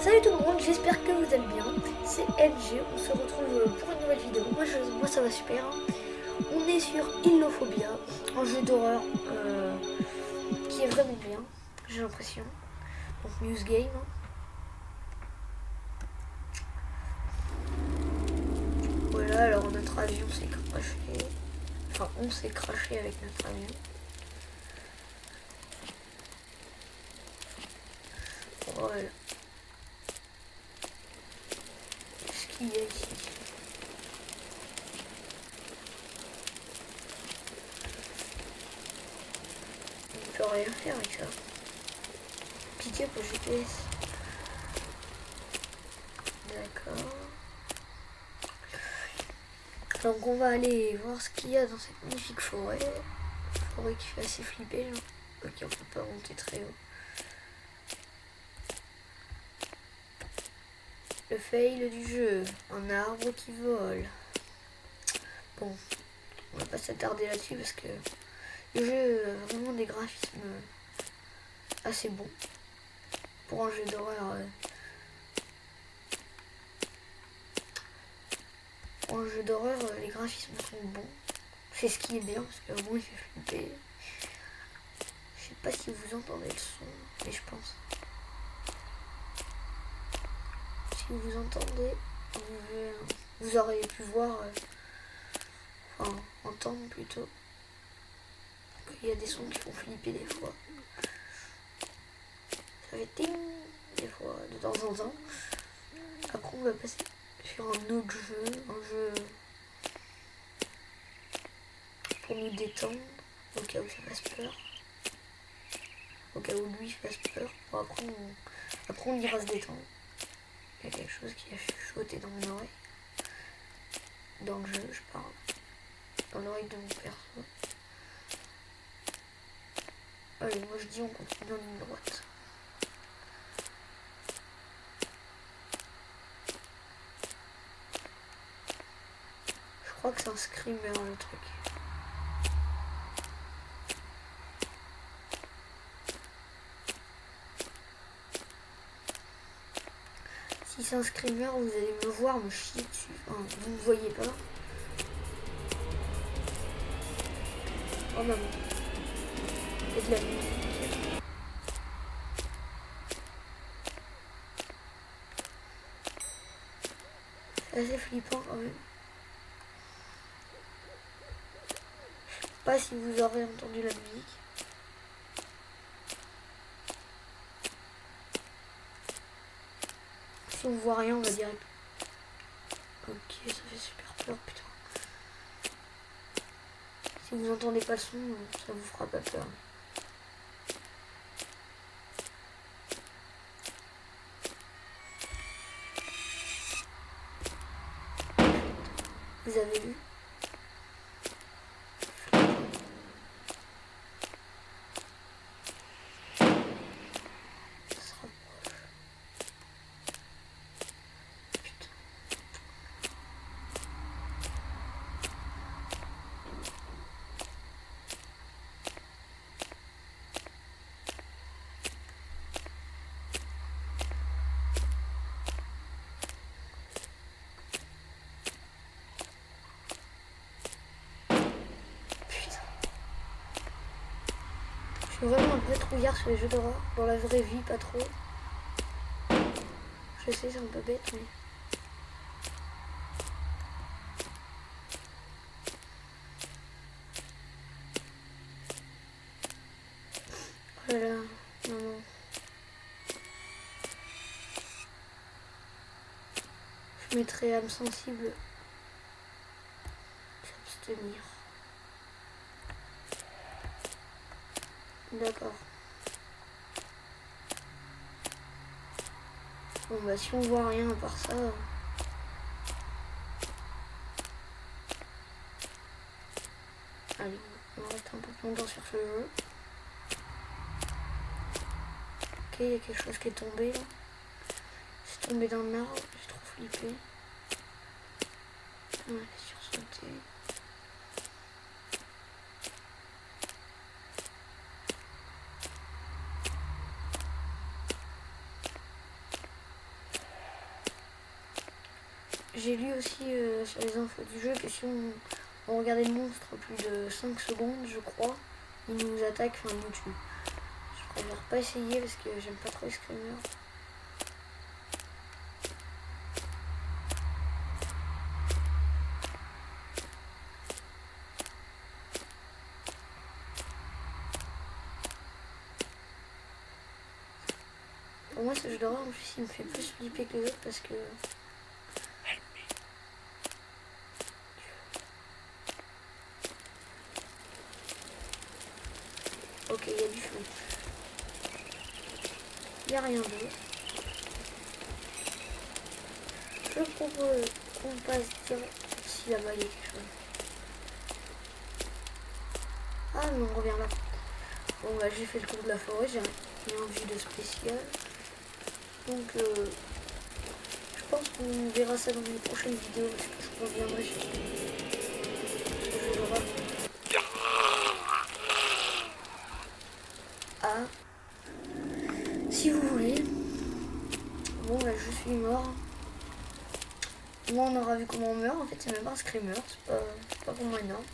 Salut tout le monde, j'espère que vous allez bien. C'est LG, on se retrouve pour une nouvelle vidéo. Moi ça va super. On est sur Illophobia, un jeu d'horreur qui est vraiment bien, j'ai l'impression. Donc News Game. Voilà, alors notre avion s'est crashé. Enfin, on s'est crashé avec notre avion. Voilà. Qu'est-ce qu'il y a ici? On peut rien faire avec ça. Pitié pour GPS. D'accord. Donc on va aller voir ce qu'il y a dans cette magnifique forêt. Forêt qui fait assez flipper. Hein. Ok, on peut pas monter très haut. Le fail du jeu. Un arbre qui vole. Bon, on va pas s'attarder là-dessus parce que le jeu a vraiment des graphismes assez bons. Pour un jeu d'horreur. Pour un jeu d'horreur, les graphismes sont bons. C'est ce qui est bien parce que vraiment il fait flipper. Je sais pas si vous entendez le son, mais je pense. Si vous entendez, vous aurez pu voir, enfin entendre plutôt, qu'il y a des sons qui font flipper des fois. Ça fait ting des fois, de temps en temps. Après on va passer sur un autre jeu, un jeu pour nous détendre, au cas où ça fasse peur. Au cas où lui fasse peur. Bon, après on ira se détendre. Il y a quelque chose qui a chuchoté dans mon oreille. Dans le jeu, je parle. Dans l'oreille de mon perso. Allez, moi je dis on continue en ligne droite. Je crois que c'est un screamer le truc. Si c'est un screamer, vous allez me voir me chier dessus. Enfin, vous ne voyez pas. Oh maman. Il y a de la musique. C'est assez flippant quand même. Je sais pas si vous aurez entendu la musique. Si on voit rien, on va direct. Ok, ça fait super peur, putain. Si vous entendez pas le son, ça vous fera pas peur. Vous avez vu? Ça se rapproche. Putain. Je suis vraiment un vrai trouillard sur les jeux d'horreur. Dans la vraie vie, pas trop. Je sais, c'est un peu bête, mais... Oh là là, non. Je mettrai âme sensible. S'abstenir. D'accord. Bon bah si on voit rien à part ça... Allez, on va rester un peu plus longtemps sur ce jeu. Ok, il y a quelque chose qui est tombé là. C'est tombé dans l'arbre, j'ai trop flippé. On va sursauter. j'ai lu aussi sur les infos du jeu que si on regardait le monstre plus de 5 secondes, je crois, il nous attaque, enfin il nous tue. Je préfère pas essayer parce que j'aime pas trop les screamers. Pour moi, ce jeu d'horreur, en plus, il me fait plus flipper que les autres parce que... Ok, il y a du feu. Il n'y a rien d'autre. Je propose qu'on passe direct si là-bas il y a quelque chose. Ah, mais on revient là. Bon, bah, j'ai fait le tour de la forêt, j'ai rien vu de spécial. Donc, je pense qu'on verra ça dans les prochaines vidéos parce que je reviendrai sur ce jeu d'horreur. Ah, si vous voulez. Bon, là, je suis mort. Moi, on aura vu comment on meurt. En fait, c'est même pas un screamer. C'est pas vraiment énorme.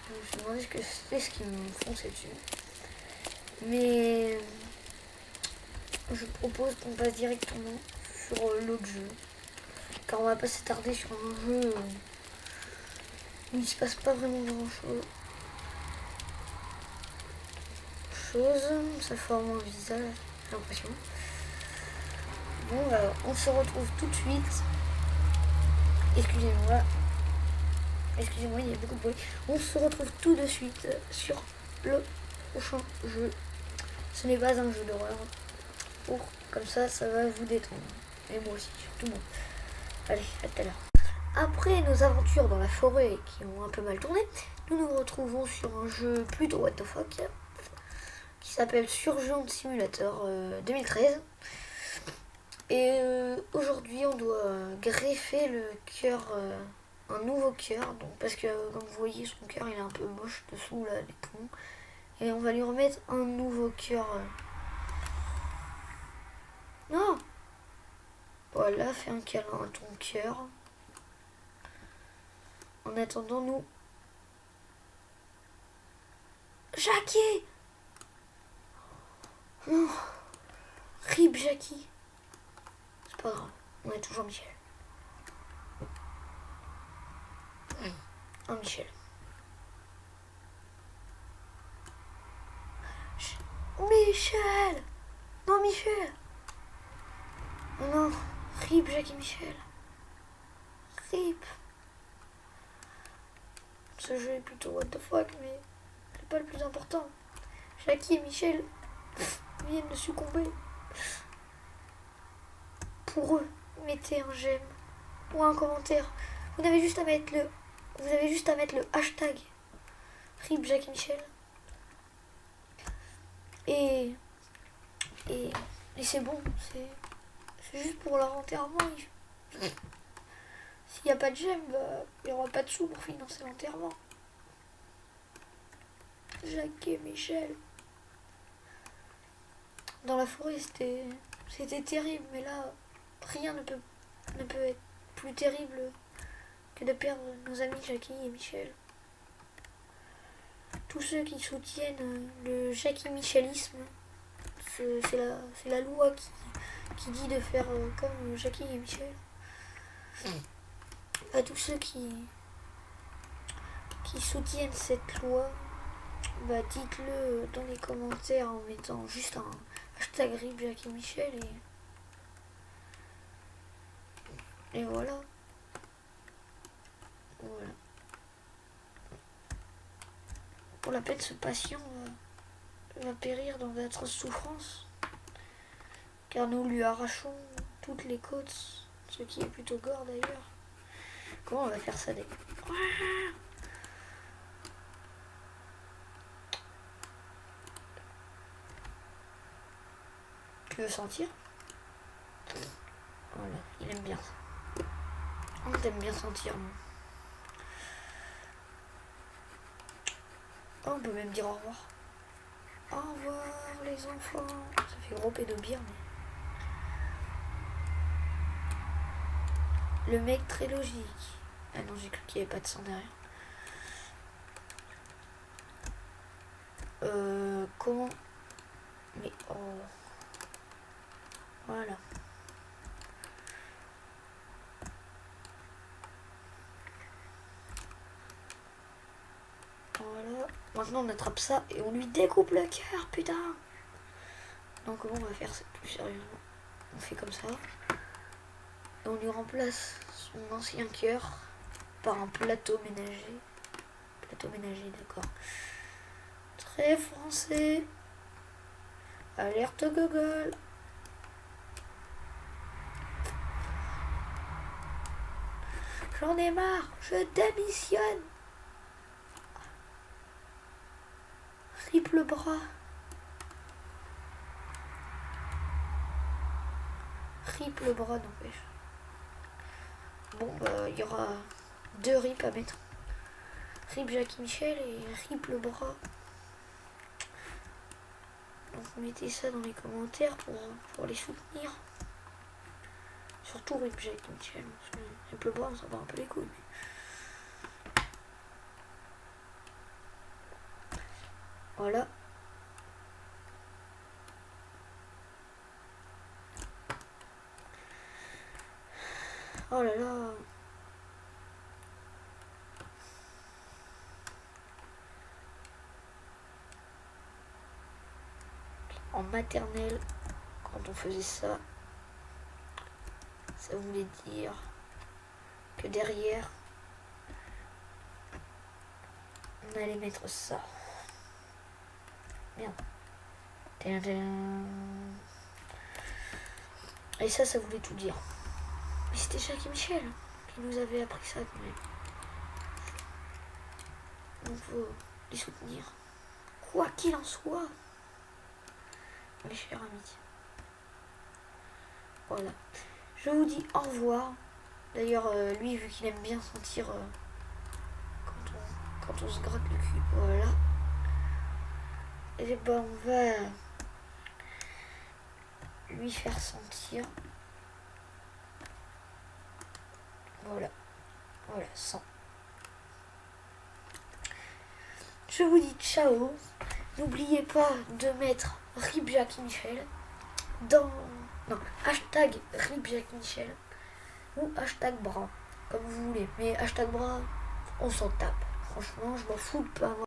Je me suis demandé ce que c'était ce qui me fonçait dessus. Mais je propose qu'on passe directement sur l'autre jeu. Car on va pas s'attarder sur un jeu où il se passe pas vraiment grand chose. Ça forme un visage, j'ai l'impression. Bon, on se retrouve tout de suite. Excusez-moi. Excusez-moi, il y a beaucoup de bruit. On se retrouve tout de suite sur le prochain jeu. Ce n'est pas un jeu d'horreur. Comme ça va vous détendre. Et moi aussi, surtout moi. Allez, à tout à l'heure. Après nos aventures dans la forêt qui ont un peu mal tourné, nous nous retrouvons sur un jeu plutôt what the fuck qui s'appelle Surgeon Simulator 2013. Et aujourd'hui, on doit greffer le cœur, un nouveau cœur, donc parce que comme vous voyez, son cœur il est un peu moche dessous là, les poumons. Et on va lui remettre un nouveau cœur. Non. Voilà, fais un câlin à ton cœur. En attendant, nous... Jackie. Non. Rip Jackie. C'est pas grave, on est toujours Michel. Oh, Michel. Michel. Non, Michel. Oh non, Rip Jackie Michel. Rip. Ce jeu est plutôt what the fuck, mais c'est pas le plus important. Jackie et Michel viennent de succomber. Pour eux, mettez un j'aime ou un commentaire. Vous avez juste à mettre le hashtag Rip Jackie Michel. Et c'est bon, c'est juste pour leur enterrement. S'il n'y a pas de j'aime, il n'y aura pas de sous pour financer l'enterrement. Jackie et Michel. Dans la forêt, c'était terrible, mais là, rien ne peut être plus terrible que de perdre nos amis Jackie et Michel. Tous ceux qui soutiennent le Jackie Michelisme, c'est la loi qui dit de faire comme Jackie et Michel. À tous ceux qui soutiennent cette loi, dites-le dans les commentaires en mettant juste un hashtag Rip Jackie Michel et voilà. Voilà. Pour la peine, ce patient va périr dans d'atroces souffrances, car nous lui arrachons toutes les côtes, ce qui est plutôt gore d'ailleurs. Comment on va faire ça d'ailleurs? Tu veux sentir? Voilà, il aime bien ça. On aime bien sentir, non? Oh, on peut même dire au revoir. Au revoir les enfants. Ça fait gros pédobire, mais... Le mec très logique. Ah non, j'ai cru qu'il n'y avait pas de sang derrière. Comment... Mais oh... Voilà. Voilà. Maintenant on attrape ça et on lui découpe le cœur, putain. Donc comment on va faire ça plus sérieusement? On fait comme ça. Et on lui remplace son ancien cœur par un plateau ménager. Plateau ménager, d'accord. Très français. Alerte Google. J'en ai marre, je démissionne. Rip le bras. Rip le bras, n'empêche. Bon, bah, il y aura 2 rips à mettre. Rip Jackie Michel et rip le bras. Donc, mettez ça dans les commentaires pour les soutenir. Surtout rip Jackie Michel. Rip le bras, on s'en bat un peu les couilles. Mais... Voilà. Oh là là. En maternelle, quand on faisait ça, ça voulait dire que derrière, on allait mettre ça. Merde. Et ça voulait tout dire. Mais c'était Jackie Michel qui nous avait appris ça quand même. Donc faut les soutenir. Quoi qu'il en soit. Mes chers amis. Voilà. Je vous dis au revoir. D'ailleurs, lui, vu qu'il aime bien sentir quand on se gratte le cul. Voilà. Et ben on va lui faire sentir. Voilà. Voilà, 100. Je vous dis ciao. N'oubliez pas de mettre Rip Jackie Michel dans... Non, hashtag Rip Jackie Michel ou hashtag bras, comme vous voulez. Mais hashtag bras, on s'en tape. Franchement, je m'en fous de pas avoir...